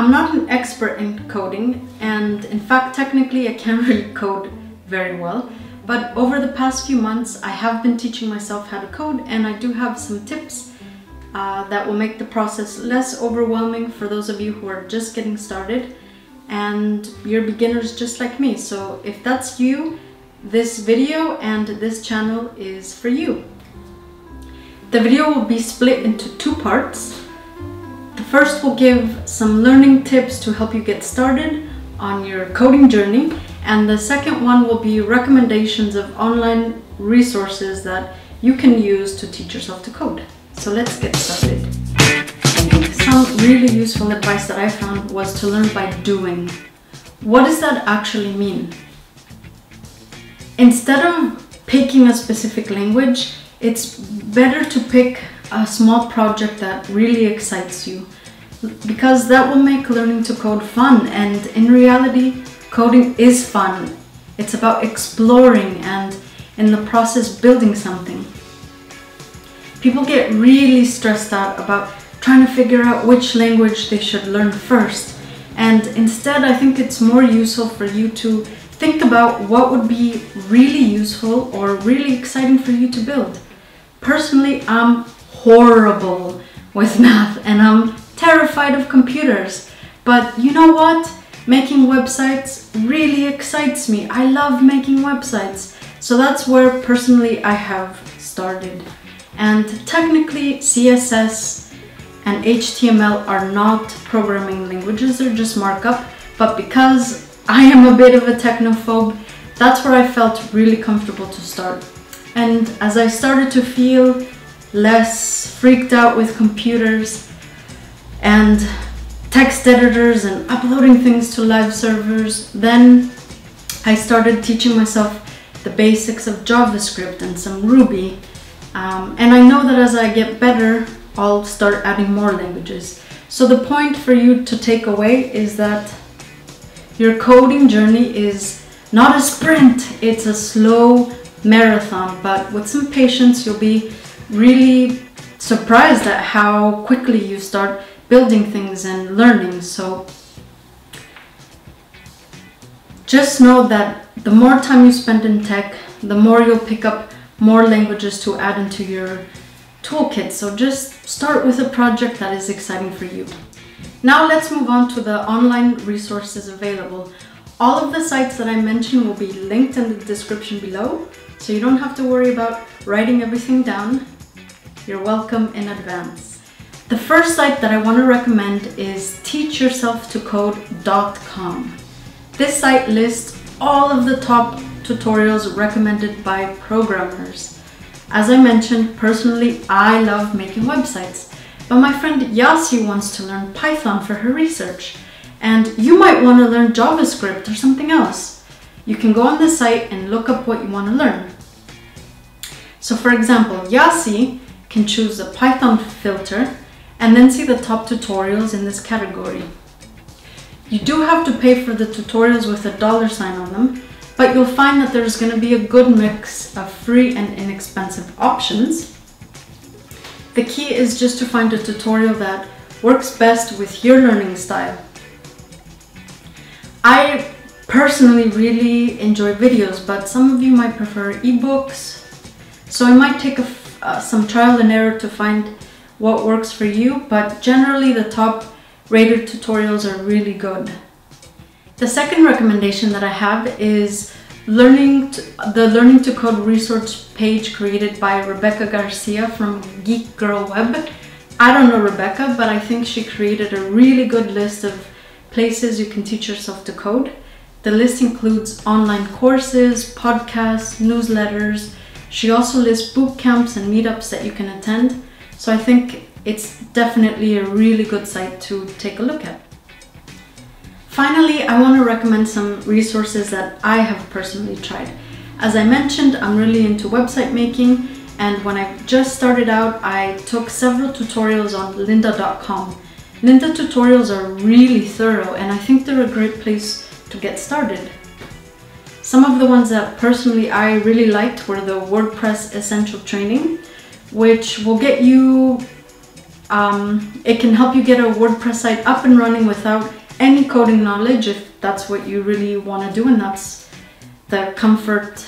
I'm not an expert in coding, and in fact, technically I can't really code very well. But over the past few months, I have been teaching myself how to code, and I do have some tips that will make the process less overwhelming for those of you who are just getting started and you're beginners just like me. So if that's you, this video and this channel is for you. The video will be split into two parts. The first will give some learning tips to help you get started on your coding journey, and the second one will be recommendations of online resources that you can use to teach yourself to code. So let's get started. Some really useful advice that I found was to learn by doing. What does that actually mean? Instead of picking a specific language, it's better to pick a small project that really excites you, because that will make learning to code fun. And in reality, coding is fun. It's about exploring and in the process building something. People get really stressed out about trying to figure out which language they should learn first. And instead, I think it's more useful for you to think about what would be really useful or really exciting for you to build. Personally, I'm horrible with math and I'm terrified of computers. But you know what? Making websites really excites me. I love making websites. So that's where personally I have started. And technically CSS and HTML are not programming languages, they're just markup. But because I am a bit of a technophobe, that's where I felt really comfortable to start. And as I started to feel less freaked out with computers and text editors and uploading things to live servers, then I started teaching myself the basics of JavaScript and some Ruby. And I know that as I get better, I'll start adding more languages. So the point for you to take away is that your coding journey is not a sprint, it's a slow marathon, but with some patience, you'll be really surprised at how quickly you start building things and learning. So just know that the more time you spend in tech, the more you'll pick up more languages to add into your toolkit. So just start with a project that is exciting for you. Now let's move on to the online resources available. All of the sites that I mentioned will be linked in the description below, so you don't have to worry about writing everything down. You're welcome in advance. The first site that I want to recommend is teachyourselftocode.com. This site lists all of the top tutorials recommended by programmers. As I mentioned, personally, I love making websites, but my friend Yasi wants to learn Python for her research, and you might want to learn JavaScript or something else. You can go on the site and look up what you want to learn. So for example, Yasi can choose a Python filter and then see the top tutorials in this category. You do have to pay for the tutorials with a $sign on them, but you'll find that there's going to be a good mix of free and inexpensive options. The key is just to find a tutorial that works best with your learning style. I personally really enjoy videos, but some of you might prefer ebooks, so I might take some trial and error to find what works for you, but generally the top rated tutorials are really good. The second recommendation that I have is the Learning to Code resource page created by Rebecca Garcia from Geek Girl Web. I don't know Rebecca, but I think she created a really good list of places you can teach yourself to code. The list includes online courses, podcasts, newsletters. She also lists boot camps and meetups that you can attend. So I think it's definitely a really good site to take a look at. Finally, I want to recommend some resources that I have personally tried. As I mentioned, I'm really into website making, and when I just started out, I took several tutorials on lynda.com. Lynda tutorials are really thorough, and I think they're a great place to get started. Some of the ones that personally I really liked were the WordPress Essential Training, which will get you It can help you get a WordPress site up and running without any coding knowledge, if that's what you really want to do and that's the comfort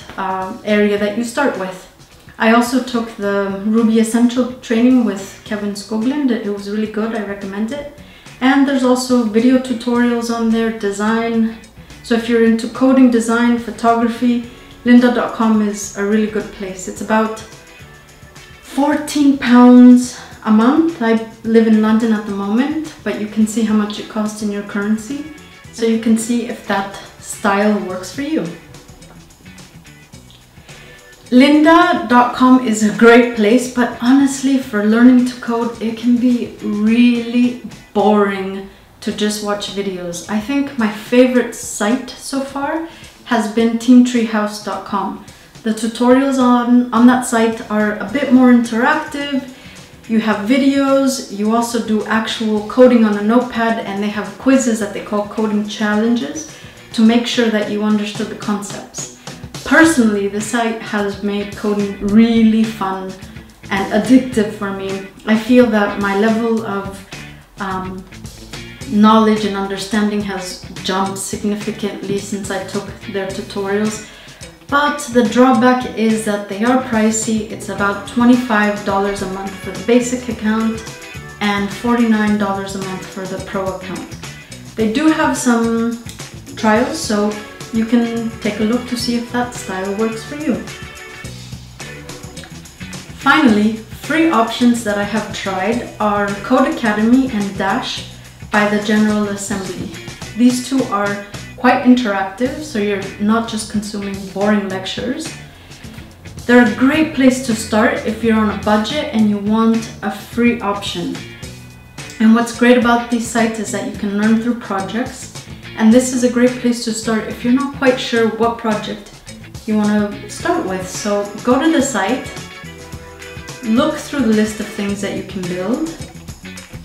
area that you start with. I also took the Ruby Essential training with Kevin Skoglund. It was really good, I recommend it. And there's also video tutorials on there, design. So if you're into coding, design, photography, lynda.com is a really good place. It's about £14 a month. I live in London at the moment, but you can see how much it costs in your currency. So you can see if that style works for you. Lynda.com is a great place, but honestly, for learning to code, it can be really boring to just watch videos. I think my favorite site so far has been teamtreehouse.com. The tutorials on that site are a bit more interactive. You have videos, you also do actual coding on a notepad, and they have quizzes that they call coding challenges to make sure that you understood the concepts. Personally, the site has made coding really fun and addictive for me. I feel that my level of knowledge and understanding has jumped significantly since I took their tutorials. But the drawback is that they are pricey. It's about $25 a month for the basic account and $49 a month for the pro account. They do have some trials, so you can take a look to see if that style works for you. Finally, free options that I have tried are Code Academy and Dash by the General Assembly. These two are quite interactive, so you're not just consuming boring lectures. They're a great place to start if you're on a budget and you want a free option. And what's great about these sites is that you can learn through projects. And this is a great place to start if you're not quite sure what project you want to start with. So go to the site, look through the list of things that you can build,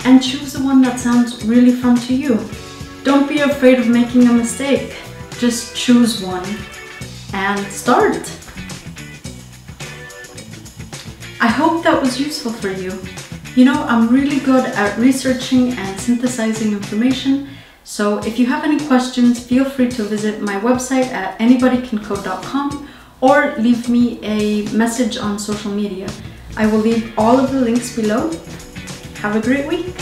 and choose the one that sounds really fun to you. Don't be afraid of making a mistake. Just choose one and start. I hope that was useful for you. You know, I'm really good at researching and synthesizing information. So if you have any questions, feel free to visit my website at anybodycancode.com or leave me a message on social media. I will leave all of the links below. Have a great week.